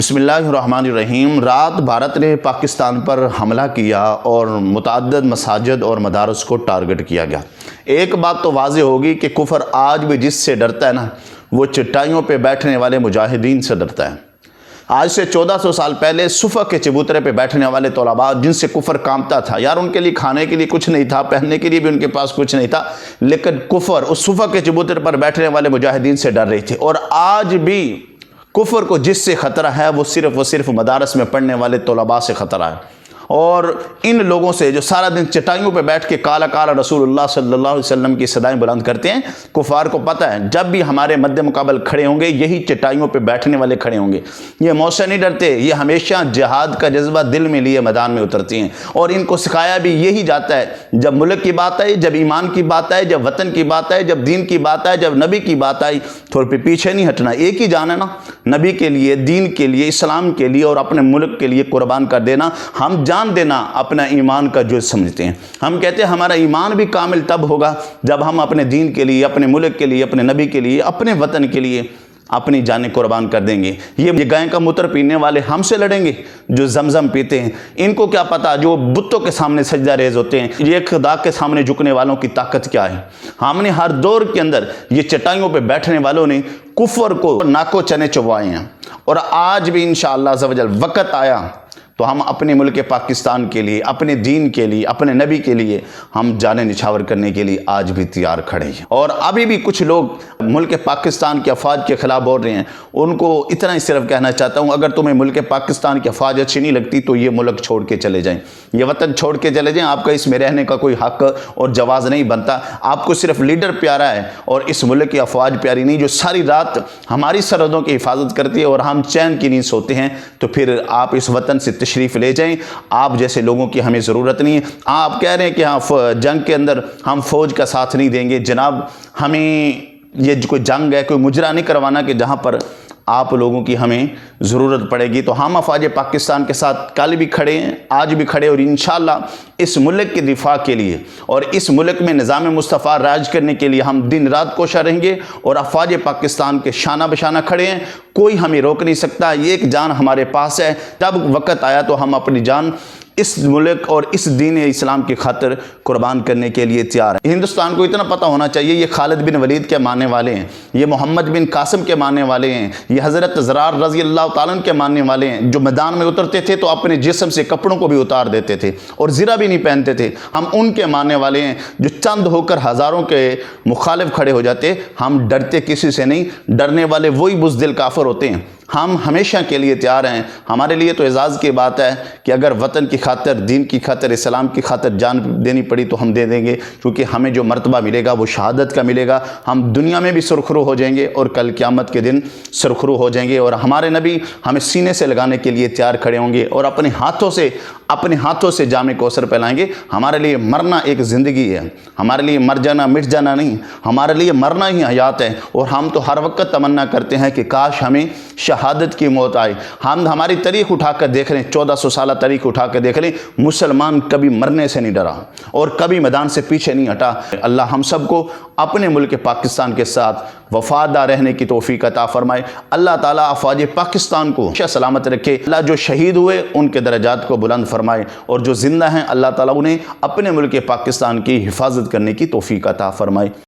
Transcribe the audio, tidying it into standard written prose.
بسم اللہ الرحمن الرحیم۔ رات بھارت نے پاکستان پر حملہ کیا اور متعدد مساجد اور مدارس کو ٹارگٹ کیا گیا۔ ایک بات تو واضح ہوگی کہ کفر آج بھی جس سے ڈرتا ہے نا، وہ چٹائیوں پہ بیٹھنے والے مجاہدین سے ڈرتا ہے۔ آج سے 1400 سال پہلے صفا کے چبوترے پہ بیٹھنے والے طلباء جن سے کفر کامتا تھا، یار ان کے لیے کھانے کے لیے کچھ نہیں تھا، پہننے کے لیے بھی ان کے پاس کچھ نہیں تھا، لیکن کفر اس صفا کے چبوترے پر بیٹھنے والے مجاہدین سے ڈر رہے تھے۔ اور آج بھی کفر کو جس سے خطرہ ہے وہ صرف مدارس میں پڑھنے والے طلباء سے خطرہ ہے، اور ان لوگوں سے جو سارا دن چٹائیوں پہ بیٹھ کے کالا کالا رسول اللہ صلی اللہ علیہ وسلم کی صدائیں بلند کرتے ہیں۔ کفار کو پتہ ہے جب بھی ہمارے مد مقابل کھڑے ہوں گے یہی چٹائیوں پہ بیٹھنے والے کھڑے ہوں گے۔ یہ موت سے نہیں ڈرتے، یہ ہمیشہ جہاد کا جذبہ دل میں لیے میدان میں اترتی ہیں، اور ان کو سکھایا بھی یہی جاتا ہے جب ملک کی بات آئی، جب ایمان کی بات آئی، جب وطن کی بات آئی، جب دین کی بات آئی، جب نبی کی بات آئی، تھوڑے پہ پیچھے نہیں ہٹنا۔ ایک ہی جان ہے نا، نبی کے لیے، دین کے لیے، اسلام کے لیے اور اپنے ملک کے لیے قربان کر دینا۔ ہم جان دینا اپنا ایمان کا جز سمجھتے ہیں۔ ہم کہتے ہیں ہمارا ایمان بھی کامل تب ہوگا جب ہم اپنے دین کے لیے، اپنے ملک کے لیے، اپنے نبی کے لیے، اپنے وطن کے لیے اپنی جانیں قربان کر دیں گے۔ یہ گائے کا موتر پینے والے ہم سے لڑیں گے جو زمزم پیتے ہیں؟ ان کو کیا پتا جو بتوں کے سامنے سجدہ ریز ہوتے ہیں، یہ خدا کے سامنے جھکنے والوں کی طاقت کیا ہے۔ ہم نے ہر دور کے اندر یہ چٹائیوں پہ بیٹھنے والوں نے کفر کو ناکو چنے چبوائے ہیں، اور آج بھی انشاءاللہ عز و جل وقت آیا تو ہم اپنے ملک پاکستان کے لیے، اپنے دین کے لیے، اپنے نبی کے لیے ہم جانیں نچھاور کرنے کے لیے آج بھی تیار کھڑے ہیں۔ اور ابھی بھی کچھ لوگ ملک پاکستان کی افواج کے خلاف بول رہے ہیں، ان کو اتنا ہی صرف کہنا چاہتا ہوں، اگر تمہیں ملک پاکستان کی افواج اچھی نہیں لگتی تو یہ ملک چھوڑ کے چلے جائیں، یہ وطن چھوڑ کے چلے جائیں۔ آپ کا اس میں رہنے کا کوئی حق اور جواز نہیں بنتا۔ آپ کو صرف لیڈر پیارا ہے اور اس ملک کی افواج پیاری نہیں، جو ساری رات ہماری سرحدوں کی حفاظت کرتی ہے اور ہم چین کی نیند سوتے ہیں۔ تو پھر آپ اس وطن سے تشریف لے جائیں، آپ جیسے لوگوں کی ہمیں ضرورت نہیں ہے۔ آپ کہہ رہے ہیں کہ ہاں جنگ کے اندر ہم فوج کا ساتھ نہیں دیں گے، جناب ہمیں یہ کوئی جنگ ہے، کوئی مجرا نہیں کروانا کہ جہاں پر آپ لوگوں کی ہمیں ضرورت پڑے گی۔ تو ہم افواج پاکستان کے ساتھ کل بھی کھڑے ہیں، آج بھی کھڑے، اور انشاءاللہ اس ملک کے دفاع کے لیے اور اس ملک میں نظام مصطفیٰ راج کرنے کے لیے ہم دن رات کوشاں رہیں گے، اور افواج پاکستان کے شانہ بشانہ کھڑے ہیں۔ کوئی ہمیں روک نہیں سکتا، یہ ایک جان ہمارے پاس ہے، جب وقت آیا تو ہم اپنی جان اس ملک اور اس دین اسلام کی خاطر قربان کرنے کے لیے تیار ہیں۔ ہندوستان کو اتنا پتہ ہونا چاہیے یہ خالد بن ولید کے ماننے والے ہیں، یہ محمد بن قاسم کے ماننے والے ہیں، یہ حضرت زرار رضی اللہ تعالیٰ عنہ کے ماننے والے ہیں، جو میدان میں اترتے تھے تو اپنے جسم سے کپڑوں کو بھی اتار دیتے تھے اور زرہ بھی نہیں پہنتے تھے۔ ہم ان کے ماننے والے ہیں جو چند ہو کر ہزاروں کے مخالف کھڑے ہو جاتے۔ ہم ڈرتے کسی سے نہیں، ڈرنے والے وہی بزدل کافر ہوتے ہیں۔ ہم ہمیشہ کے لیے تیار ہیں۔ ہمارے لیے تو اعزاز کی بات ہے کہ اگر وطن کی خاطر، دین کی خاطر، اسلام کی خاطر جان دینی پڑی تو ہم دے دیں گے، کیونکہ ہمیں جو مرتبہ ملے گا وہ شہادت کا ملے گا۔ ہم دنیا میں بھی سرخرو ہو جائیں گے اور کل قیامت کے دن سرخرو ہو جائیں گے، اور ہمارے نبی ہمیں سینے سے لگانے کے لیے تیار کھڑے ہوں گے اور اپنے ہاتھوں سے جام کوثر پھیلائیں گے۔ ہمارے لیے مرنا ایک زندگی ہے، ہمارے لیے مر جانا مٹ جانا نہیں، ہمارے لیے مرنا ہی حیات ہے، اور ہم تو ہر وقت تمنا کرتے ہیں کہ کاش ہمیں شہادت کی موت آئے۔ ہم ہماری تاریخ اٹھا کر دیکھ لیں، 1400 سالہ تاریخ اٹھا کر دیکھ لیں، مسلمان کبھی مرنے سے نہیں ڈرا اور کبھی میدان سے پیچھے نہیں ہٹا۔ اللہ ہم سب کو اپنے ملک پاکستان کے ساتھ وفادار رہنے کی توفیق عطا فرمائے۔ اللہ تعالیٰ افواج پاکستان کو ہمیشہ سلامت رکھے۔ اللہ جو شہید ہوئے ان کے درجات کو بلند فرمائے، اور جو زندہ ہیں اللہ تعالیٰ انہیں اپنے ملک پاکستان کی حفاظت کرنے کی توفیق عطا فرمائے۔